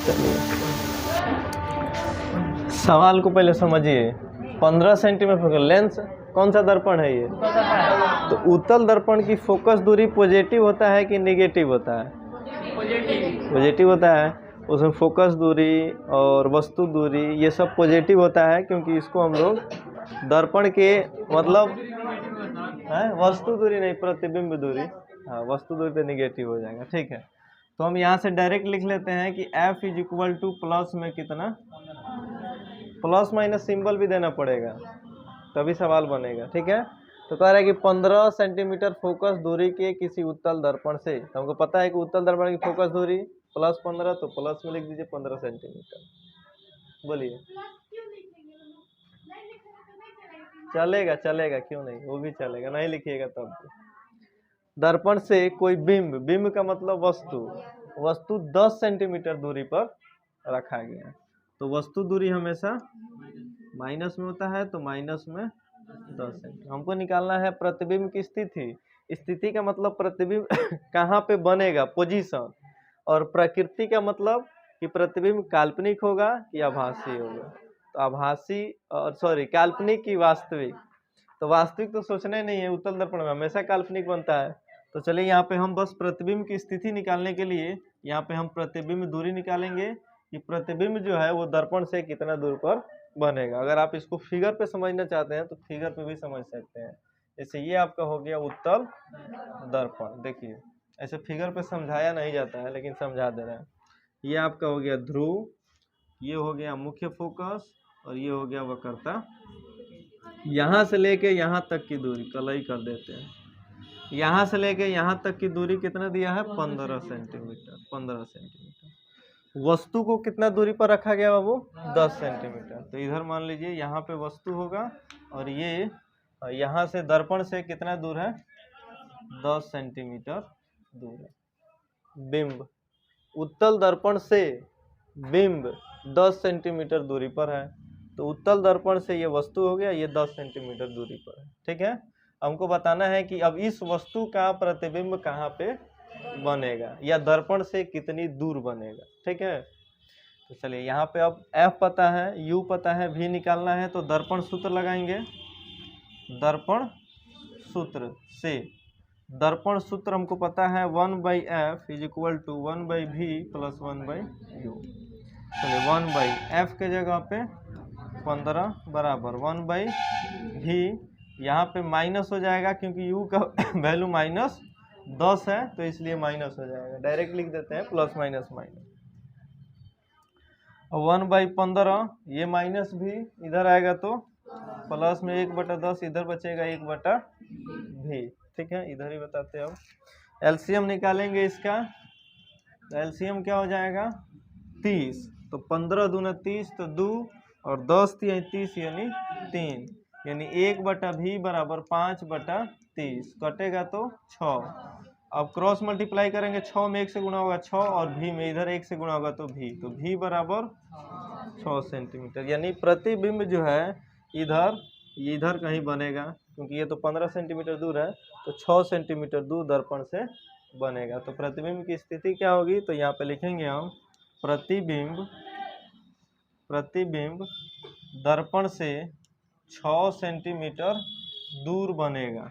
चलिए सवाल को पहले समझिए। 15 सेंटीमीटर लेंस कौन सा दर्पण है ये? तो उत्तल दर्पण की फोकस दूरी पॉजिटिव होता है कि नेगेटिव होता है? पॉजिटिव होता है। उसमें फोकस दूरी और वस्तु दूरी ये सब पॉजिटिव होता है, क्योंकि इसको हम लोग दर्पण के मतलब है, वस्तु दूरी नहीं, प्रतिबिंब दूरी। हाँ, वस्तु दूरी तो नेगेटिव हो जाएगा। ठीक है, तो हम यहाँ से डायरेक्ट लिख लेते हैं कि F is equal two plus में कितना, प्लस माइनस सिंबल भी देना पड़ेगा तभी सवाल बनेगा। ठीक है, तो कह रहा है कि 15 सेंटीमीटर फोकस दूरी के किसी उत्तल दर्पण से, तो हमको पता है कि उत्तल दर्पण की फोकस दूरी प्लस 15, तो प्लस में लिख दीजिए 15 सेंटीमीटर। बोलिए। चलेगा चलेगा, क्यों नहीं, वो भी चलेगा, नहीं लिखिएगा तब भी। दर्पण से कोई बिंब, बिंब का मतलब वस्तु, वस्तु 10 सेंटीमीटर दूरी पर रखा गया है। तो वस्तु दूरी हमेशा माइनस में होता है, तो माइनस में 10 सेंटीमीटर। हमको निकालना है प्रतिबिंब की स्थिति। स्थिति का मतलब प्रतिबिंब कहाँ पे बनेगा, पोजीशन। और प्रकृति का मतलब कि प्रतिबिंब काल्पनिक होगा कि आभासी होगा। तो आभासी और सॉरी काल्पनिक की वास्तविक, तो वास्तविक तो सोचना ही नहीं है, उत्तल दर्पण में हमेशा काल्पनिक बनता है। तो चलिए यहाँ पे हम बस प्रतिबिंब की स्थिति निकालने के लिए यहाँ पे हम प्रतिबिंब दूरी निकालेंगे कि प्रतिबिंब जो है वो दर्पण से कितना दूर पर बनेगा। अगर आप इसको फिगर पे समझना चाहते हैं तो फिगर पे भी समझ सकते हैं। जैसे ये आपका हो गया उत्तल दर्पण, देखिए ऐसे फिगर पे समझाया नहीं जाता है लेकिन समझा दे रहा है। ये आपका हो गया ध्रुव, ये हो गया मुख्य फोकस, और ये हो गया वक्रता। यहाँ से लेके यहाँ तक की दूरी कलई कर देते हैं। यहाँ से लेके यहाँ तक की दूरी कितना दिया है, 15 सेंटीमीटर। 15 सेंटीमीटर। वस्तु को कितना दूरी पर रखा गया बाबू, 10 सेंटीमीटर। तो इधर मान लीजिए यहाँ पे वस्तु होगा, और ये यहाँ से दर्पण से कितना दूर है, 10 सेंटीमीटर दूर है। बिंब, उत्तल दर्पण से बिंब 10 सेंटीमीटर दूरी पर है। तो उत्तल दर्पण से ये वस्तु हो गया, ये 10 सेंटीमीटर दूरी पर है। ठीक है, हमको बताना है कि अब इस वस्तु का प्रतिबिंब कहाँ पे बनेगा, या दर्पण से कितनी दूर बनेगा। ठीक है, तो चलिए यहाँ पे अब F पता है, U पता है, V निकालना है, तो दर्पण सूत्र लगाएंगे। दर्पण सूत्र से दर्पण सूत्र हमको पता है 1/F is equal to 1/V plus 1/U। चलिए 1/F के जगह पे 15 बराबर 1/V, यहाँ पे माइनस हो जाएगा क्योंकि U का वैल्यू -10 है, तो इसलिए माइनस हो जाएगा। डायरेक्ट लिख देते हैं प्लस माइनस माइनस। 1/15, ये माइनस भी इधर आएगा तो प्लस में 1/10, इधर बचेगा 1/V। ठीक है, इधर ही बताते हैं। अब एलसीएम निकालेंगे इसका, तो एलसीएम क्या हो जाएगा, 30। तो 15 दूना 30, तो 2 और 10 30 यानी 3, यानी 1/V बराबर 5/30, कटेगा तो 6। अब क्रॉस मल्टीप्लाई करेंगे, 6 में 1 से गुणा होगा 6, और V में इधर 1 से गुणा होगा तो V, तो V बराबर 6 सेंटीमीटर। यानी प्रतिबिंब जो है इधर कहीं बनेगा, क्योंकि ये तो 15 सेंटीमीटर दूर है, तो 6 सेंटीमीटर दूर दर्पण से बनेगा। तो प्रतिबिंब की स्थिति क्या होगी, तो यहाँ पे लिखेंगे हम प्रतिबिंब दर्पण से 6 सेंटीमीटर दूर बनेगा।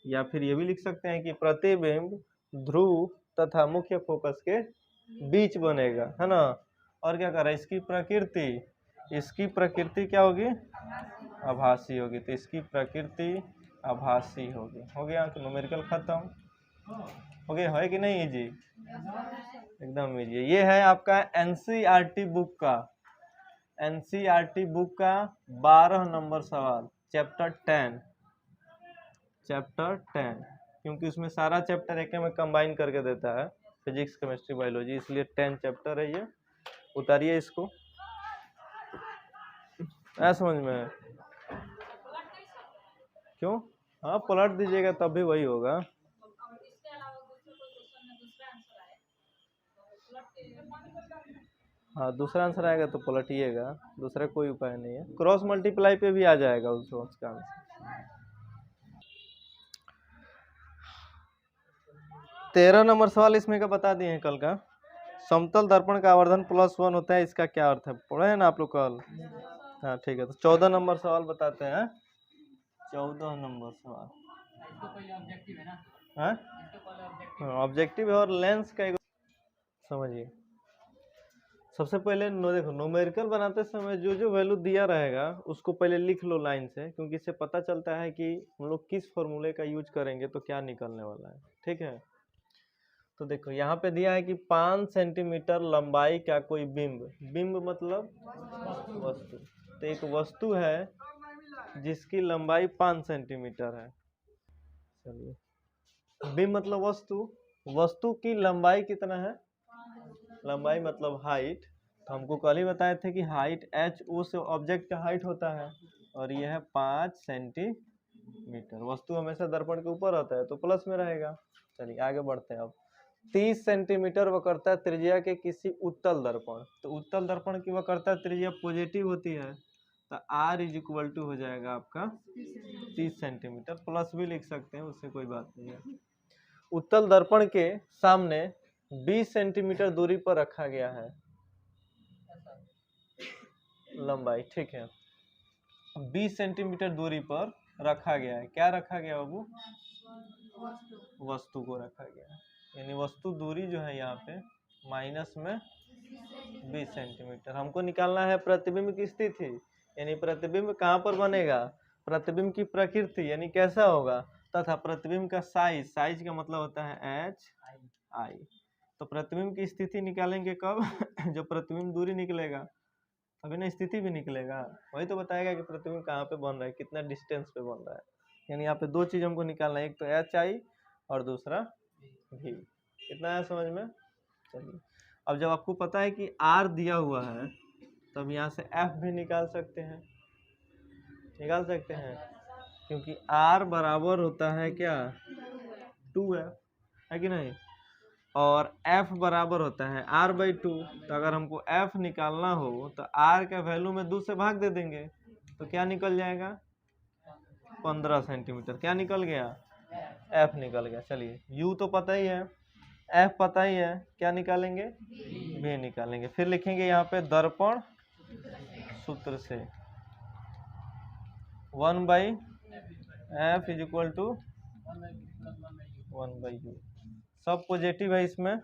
या फिर ये भी लिख सकते हैं कि प्रतिबिंब ध्रुव तथा मुख्य फोकस के बीच बनेगा, है ना। और क्या कर रहा है, इसकी प्रकृति क्या होगी, आभासी होगी। तो इसकी प्रकृति आभासी होगी। हो गया, तो न्यूमेरिकल खत्म हो गया, है कि नहीं इजी, एकदम इजी। ये है आपका एनसीईआरटी बुक का 12 नंबर सवाल, चैप्टर 10, क्योंकि उसमें सारा चैप्टर एक में कंबाइन करके देता है, फिजिक्स केमिस्ट्री बायोलॉजी, इसलिए 10 चैप्टर है ये। उतारिए इसको, समझ में क्यों, हाँ पलट दीजिएगा तब भी वही होगा। हाँ दूसरा आंसर आएगा तो पलटिएगा, दूसरा कोई उपाय नहीं है। क्रॉस मल्टीप्लाई पे भी आ जाएगा उसका आंसर। 13 नंबर सवाल इसमें का बता दिए हैं कल का। समतल दर्पण का आवर्धन +1 होता है, इसका क्या अर्थ है? पढ़े हैं ना आप लोग कल? हाँ ठीक है, तो 14 नंबर सवाल बताते हैं। 14 नंबर सवाल ऑब्जेक्टिव है और लेंस का एक समझिए। सबसे पहले देखो, न्यूमेरिकल बनाते समय जो जो वैल्यू दिया रहेगा उसको पहले लिख लो लाइन से, क्योंकि इससे पता चलता है कि हम लोग किस फॉर्मूले का यूज करेंगे तो क्या निकलने वाला है। ठीक है, तो देखो यहाँ पे दिया है कि 5 सेंटीमीटर लंबाई का कोई बिंब, बिंब मतलब वस्तु, तो एक वस्तु है जिसकी लंबाई 5 सेंटीमीटर है। चलिए, बिंब मतलब वस्तु, वस्तु की लंबाई कितना है? लंबाई मतलब हाइट। तो हमको कल ही बताए थे कि हाइट HO से ऑब्जेक्ट का हाइट होता है, और यह है 5 सेंटीमीटर। वस्तु हमेशा दर्पण के ऊपर होता है तो प्लस में रहेगा। चलिए आगे बढ़ते हैं। अब 30 सेंटीमीटर वक्रता त्रिज्या के किसी उत्तल दर्पण, तो उत्तल दर्पण की वक्रता त्रिज्या पॉजिटिव होती है, तो R = हो जाएगा आपका 30 सेंटीमीटर, प्लस भी लिख सकते हैं, उससे कोई बात नहीं है। उत्तल दर्पण के सामने 20 सेंटीमीटर दूरी पर रखा गया है लंबाई। ठीक है, 20 सेंटीमीटर दूरी पर रखा गया है। क्या रखा गया बाबू? वस्तु को रखा गया है, यानी वस्तु दूरी जो है यहाँ पे माइनस में 20 सेंटीमीटर। हमको निकालना है प्रतिबिंब की स्थिति, यानी प्रतिबिंब कहाँ पर बनेगा, प्रतिबिंब की प्रकृति यानी कैसा होगा, तथा प्रतिबिंब का साइज, साइज का मतलब होता है HI। तो प्रतिबिंब की स्थिति निकालेंगे कब? जो प्रतिबिंब दूरी निकलेगा अभी ना स्थिति भी निकलेगा, वही तो बताएगा कि प्रतिबिंब कहाँ पे बन रहा है, कितना डिस्टेंस पे बन रहा है। यानी यहाँ पे दो चीज हमको निकालना है, एक तो HI और दूसरा V। कितना है समझ में? चलिए, अब जब आपको पता है कि R दिया हुआ है तब यहाँ से F भी निकाल सकते हैं, क्योंकि R बराबर होता है क्या, 2F, है कि नहीं, और F बराबर होता है R/2। तो अगर हमको F निकालना हो तो R का वैल्यू में 2 से भाग दे देंगे, तो क्या निकल जाएगा, 15 सेंटीमीटर। क्या निकल गया? F निकल गया। चलिए, U तो पता ही है, F पता ही है, क्या निकालेंगे? V निकालेंगे। फिर लिखेंगे यहाँ पे दर्पण सूत्र से 1/F = 1/U। सब पॉजिटिव है इसमें,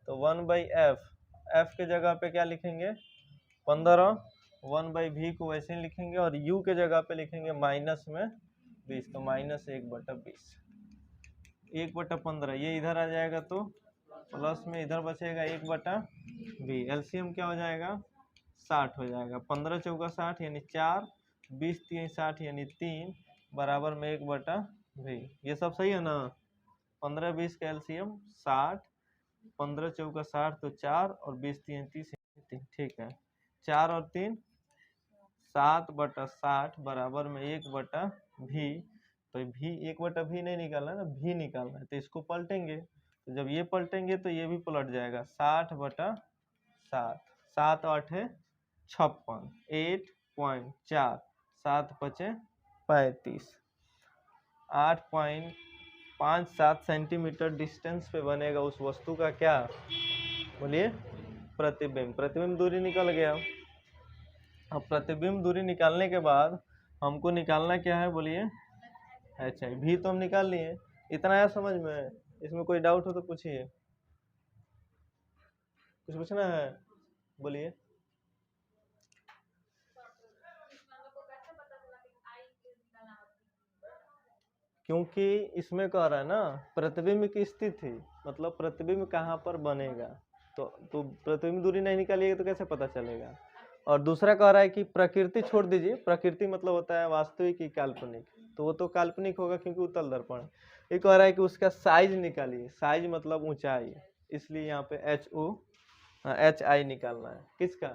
तो 1/F, F के जगह पे क्या लिखेंगे, 15, 1/V को वैसे ही लिखेंगे, और U के जगह पे लिखेंगे माइनस में 20, तो -1/20, 1/15 ये इधर आ जाएगा, तो प्लस में इधर बचेगा 1/V। एलसीएम क्या हो जाएगा, 60 हो जाएगा। 15 चौका 60 यानी 4, 20 3 60 यानी 3, बराबर में 1/V। ये सब सही है ना? 15 20 का एलसीएम 60, 15 चौका 60 तो 4, और 20 3 30। ठीक है, 4 और 3 7/60 बराबर में 1/V। तो V 1/V नहीं निकालना है ना, V निकालना है, तो इसको पलटेंगे, तो जब ये पलटेंगे तो ये भी पलट जाएगा, 60/60, 7 8 है 56, 8.4, 7 5 35, 8.57 सेंटीमीटर डिस्टेंस पे बनेगा उस वस्तु का क्या, बोलिए, प्रतिबिंब। प्रतिबिंब दूरी निकल गया। अब प्रतिबिंब दूरी निकालने के बाद हमको निकालना क्या है, बोलिए, HI। भी तो हम निकाल लिए, इतना है समझ में? इसमें कोई डाउट हो तो पूछिए, कुछ पूछना है, बोलिए। क्योंकि इसमें कह रहा है ना प्रतिबिंब की स्थिति, मतलब प्रतिबिंब कहाँ पर बनेगा, तो प्रतिबिंब दूरी नहीं निकालिएगा तो कैसे पता चलेगा। और दूसरा कह रहा है कि प्रकृति छोड़ दीजिए, प्रकृति मतलब होता है वास्तविक की काल्पनिक, तो वो तो काल्पनिक होगा क्योंकि उत्तल दर्पण। ये कह रहा है कि उसका साइज निकालिए, साइज मतलब ऊंचाई, इसलिए यहाँ पे HI निकालना है, किसका,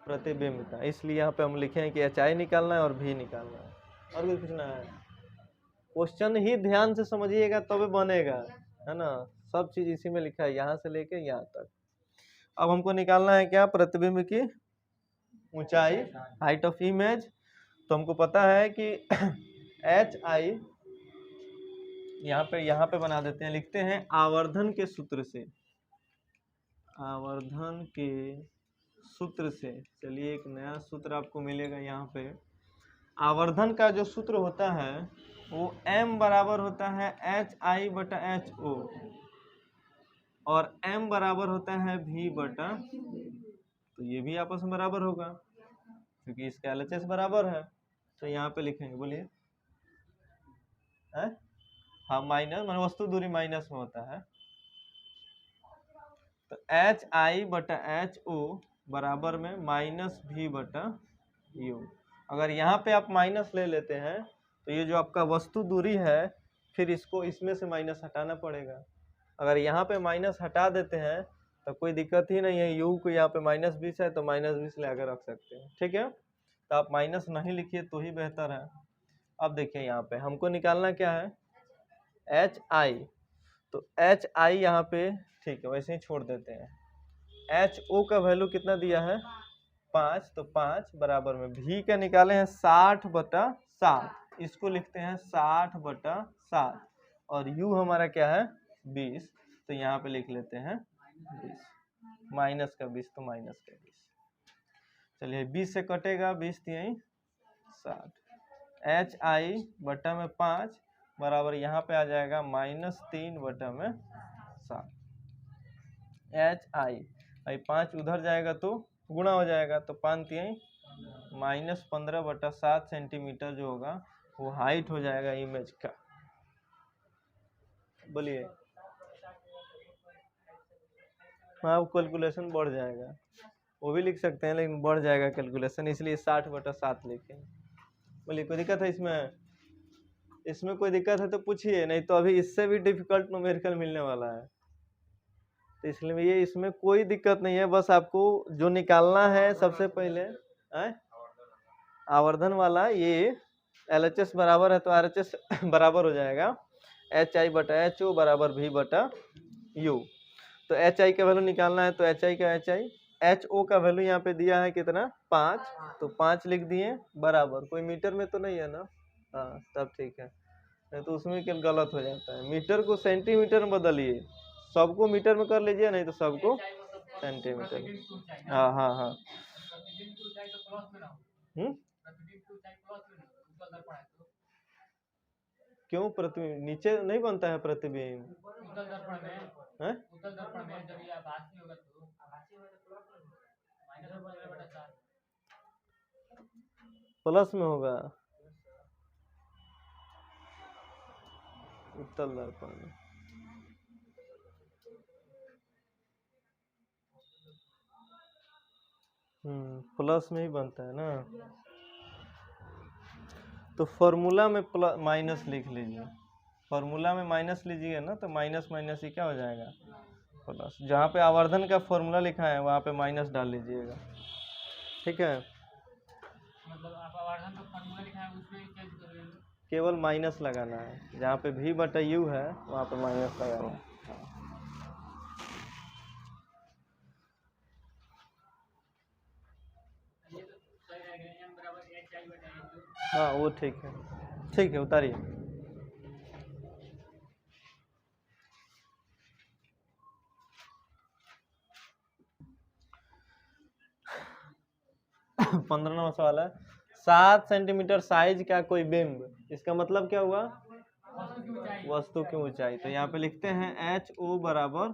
प्रतिबिंब का। इसलिए यहाँ पे हम लिखे हैं कि HI निकालना है और V निकालना है। और कुछ पूछना है? क्वेश्चन ही ध्यान से समझिएगा तब बनेगा, है ना, सब चीज इसी में लिखा है, यहाँ से लेके यहाँ तक। अब हमको निकालना है क्या, प्रतिबिंब की ऊंचाई, हाइट ऑफ इमेज। तो हमको पता है कि HI यहाँ पे बना देते हैं, लिखते हैं आवर्धन के सूत्र से, आवर्धन के सूत्र से, चलिए एक नया सूत्र आपको मिलेगा यहाँ पे। आवर्धन का जो सूत्र होता है वो m बराबर होता है HI/HO और m बराबर होता है V बटा, तो ये भी आपस में बराबर होगा क्योंकि इसका LHS बराबर है। तो यहाँ पे लिखेंगे, बोलिए। हाँ, माइनस मान वस्तु दूरी माइनस में होता है, तो HI/HO बराबर में -V/U। अगर यहाँ पे आप माइनस ले लेते हैं तो ये जो आपका वस्तु दूरी है फिर इसको इसमें से माइनस हटाना पड़ेगा। अगर यहाँ पे माइनस हटा देते हैं तो कोई दिक्कत ही नहीं है, U को यहाँ पे -20 है तो -20 ले आकर रख सकते हैं, ठीक है। तो आप माइनस नहीं लिखिए तो ही बेहतर है। अब देखिए यहाँ पे हमको निकालना क्या है, HI, तो HI यहाँ पे ठीक है वैसे ही छोड़ देते हैं। HO का वैल्यू कितना दिया है 5, तो 5 बराबर में V का निकाले हैं 60/7, इसको लिखते हैं 60/7 और U हमारा क्या है 20, तो यहाँ पे लिख लेते हैं 20, माइनस का 20 तो माइनस का 20। चलिए 20 से कटेगा 20 यही 60, HI बटा में 5 बराबर यहाँ पे आ जाएगा -3/7। HI 5 उधर जाएगा तो गुणा हो जाएगा, तो 5 -15/7 सेंटीमीटर जो होगा वो हाइट हो जाएगा इमेज का। बोलिए। हाँ, कैलकुलेशन बढ़ जाएगा, वो भी लिख सकते हैं लेकिन बढ़ जाएगा कैलकुलेशन, इसलिए 60/7 लिखे। बोलिए कोई दिक्कत है इसमें? इसमें कोई दिक्कत है तो पूछिए, नहीं तो अभी इससे भी डिफिकल्ट न्यूमेरिकल मिलने वाला है, तो इसलिए ये इसमें कोई दिक्कत नहीं है। बस आपको जो निकालना है सबसे पहले आवर्धन वाला, ये LHS बराबर है तो RHS बराबर हो जाएगा HI/HO बराबर V/U। तो HI का वैल्यू निकालना है तो HI का HI, HO का वैल्यू यहाँ पे दिया है कितना 5, तो 5 लिख दिए बराबर, कोई मीटर में तो नहीं है ना, हाँ तब ठीक है, नहीं तो उसमें क्या गलत हो जाता है। मीटर को सेंटीमीटर में बदलिए, सबको मीटर में कर लीजिए, नहीं तो सबको सेंटीमीटर। हाँ हाँ हाँ। क्यों प्रतिबिंब नीचे नहीं बनता है प्रतिबिंब? प्लस में होगा उत्तल दर्पण में। प्लस में ही बनता है ना, तो फॉर्मूला में प्लस माइनस लिख लीजिए, फॉर्मूला में माइनस लीजिए ना, तो माइनस माइनस ही क्या हो जाएगा प्लस। जहाँ पे आवर्धन का फॉर्मूला लिखा है वहाँ पे माइनस डाल लीजिएगा, ठीक है। मतलब आप आवर्धन का फॉर्मूला लिखा है उसमें केवल माइनस लगाना है, जहाँ पे V/U है वहाँ पे माइनस लगाना है। हाँ वो ठीक है उतारिए। पंद्रह नंबर सवाल है, 7 सेंटीमीटर साइज का कोई बिंब, इसका मतलब क्या हुआ वस्तु की ऊंचाई, तो यहाँ पे लिखते हैं HO बराबर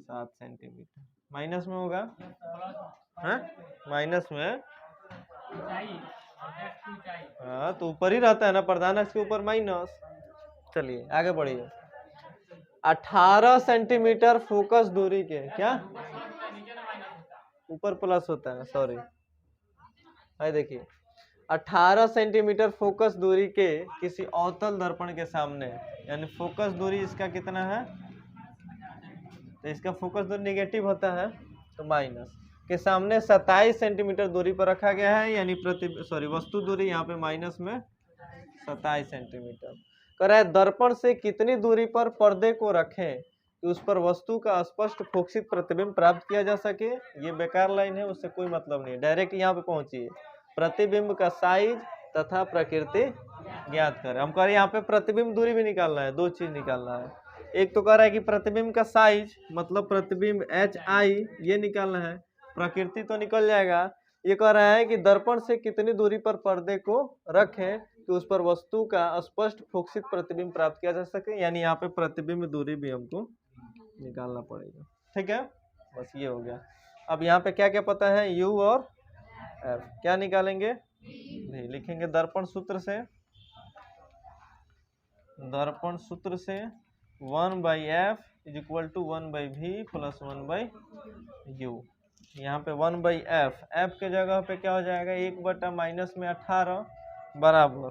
7 सेंटीमीटर, माइनस में होगा माइनस में, हाँ तो ऊपर ही रहता है ना, प्रधान अक्ष के ऊपर माइनस। चलिए आगे बढ़िए। 18 सेंटीमीटर फोकस दूरी के, क्या ऊपर प्लस होता है, सॉरी, देखिए 18 सेंटीमीटर फोकस दूरी के किसी अवतल दर्पण के सामने, यानी फोकस दूरी इसका कितना है, तो इसका फोकस दूरी नेगेटिव होता है तो माइनस के सामने 27 सेंटीमीटर दूरी पर रखा गया है, यानी वस्तु दूरी यहाँ पे माइनस में 27 सेंटीमीटर। कह रहा है दर्पण से कितनी दूरी पर पर्दे को रखें कि उस पर वस्तु का स्पष्ट फोकसित प्रतिबिंब प्राप्त किया जा सके। ये बेकार लाइन है, उससे कोई मतलब नहीं, डायरेक्ट यहाँ पे पहुंचिए। प्रतिबिंब का साइज तथा प्रकृति ज्ञात करें। हम कह रहे हैं यहाँ पे प्रतिबिंब दूरी भी निकालना है, दो चीज निकालना है, एक तो कह रहा है कि प्रतिबिंब का साइज मतलब प्रतिबिंब एच आई ये निकालना है, प्रकृति तो निकल जाएगा। ये कह रहा है कि दर्पण से कितनी दूरी पर पर्दे को रखें कि उस पर वस्तु का स्पष्ट फोकसित प्रतिबिंब प्राप्त किया जा सके, यानी यहाँ पे प्रतिबिंब दूरी भी हमको निकालना पड़ेगा। ठीक है, बस ये हो गया। अब यहाँ पे क्या क्या पता है, u और f, क्या निकालेंगे, v लिखेंगे। दर्पण सूत्र से 1/f is equal to 1/v plus 1/u। यहाँ पे 1/f, f के जगह पे क्या हो जाएगा, 1 माइनस में 18 बराबर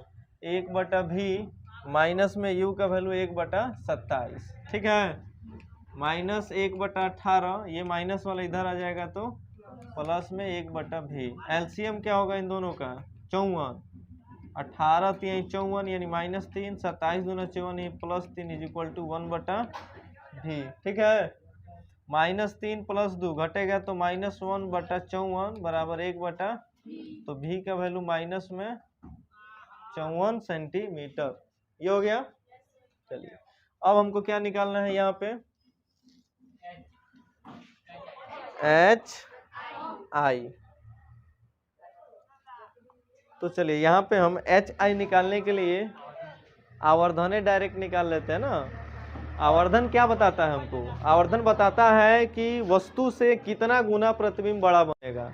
1/v माइनस में u का वैल्यू 1/27। ठीक है, माइनस 1/18, ये माइनस वाला इधर आ जाएगा तो प्लस में 1/v। एलसीएम क्या होगा इन दोनों का, 54, 18 3 54 यानी -3, 27 दूना 54 ये +3 इज इक्वल टू 1/v। ठीक है, -3 + 2 घटेगा तो -1/54 बराबर 1/, तो v का वैल्यू माइनस में 54 सेंटीमीटर। ये हो गया। चलिए अब हमको क्या निकालना है, यहाँ पे एच आई। तो चलिए यहाँ पे हम एच आई निकालने के लिए आवर्धन डायरेक्ट निकाल लेते हैं ना। आवर्धन क्या बताता है हमको, आवर्धन बताता है कि वस्तु से कितना गुना प्रतिबिंब बड़ा बनेगा।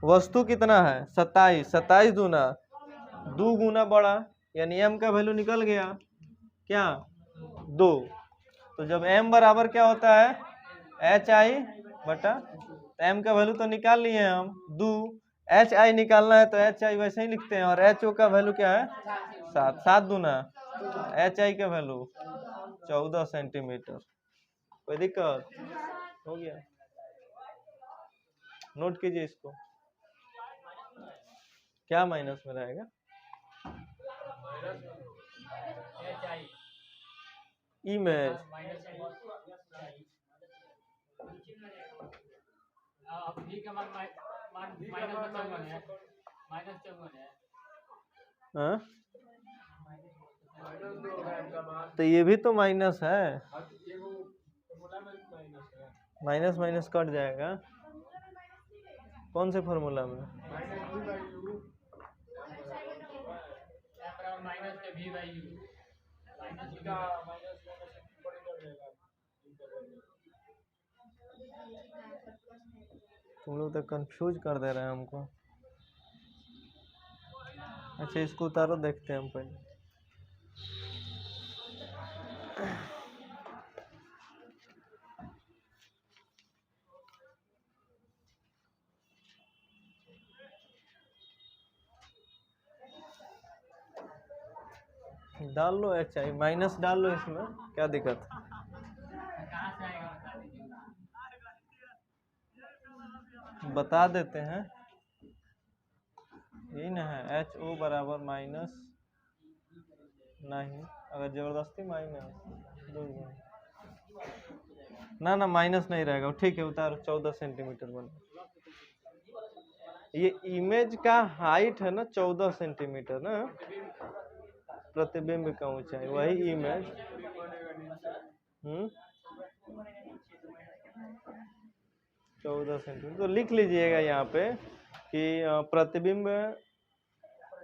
वस्तु कितना है 27, 27 दूना 2 गुना बड़ा, यानी m का वैल्यू निकल गया क्या 2। तो जब m बराबर क्या होता है एच आई बटा, m का वैल्यू तो निकाल लिए हम 2, एच आई निकालना है तो एच आई वैसे ही लिखते हैं, और एच ओ का वैल्यू क्या है 7, 7 दूना एच आई का वैल्यू 14 सेंटीमीटर। कोई दिक्कत, हो गया, नोट कीजिए इसको। क्या माइनस में रहेगा, इमेज हाँ? तो ये भी तो माइनस है, माइनस माइनस कट जाएगा। कौन से फॉर्मूला में, तुम लोग तो कंफ्यूज कर दे रहे हैं हमको। अच्छा इसको उतारो, देखते हैं हम पहले। डाल लो एच आई, माइनस डाल लो इसमें, क्या दिक्कत है। बता देते हैं, यही ना है एच ओ बराबर माइनस, नहीं अगर जबरदस्ती माइनस ना ना माइनस नहीं रहेगा, ठीक है उतारो। 14 सेंटीमीटर बन, ये इमेज का हाइट है ना 14 सेंटीमीटर ना, प्रतिबिंब का ऊंचाई वही इमेज। 14 सेंटीमीटर। तो लिख लीजिएगा यहाँ पे कि प्रतिबिंब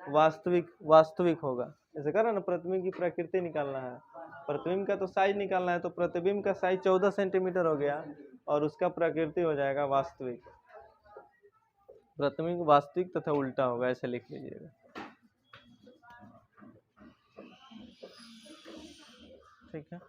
वास्तविक होगा। जैसे कह रहा ना प्रतिबिंब की प्रकृति निकालना है, प्रतिबिंब का तो साइज निकालना है, तो प्रतिबिंब का साइज 14 सेंटीमीटर हो गया और उसका प्रकृति हो जाएगा वास्तविक। प्रतिबिंब वास्तविक तथा उल्टा होगा, ऐसे लिख लीजिएगा। ठीक है।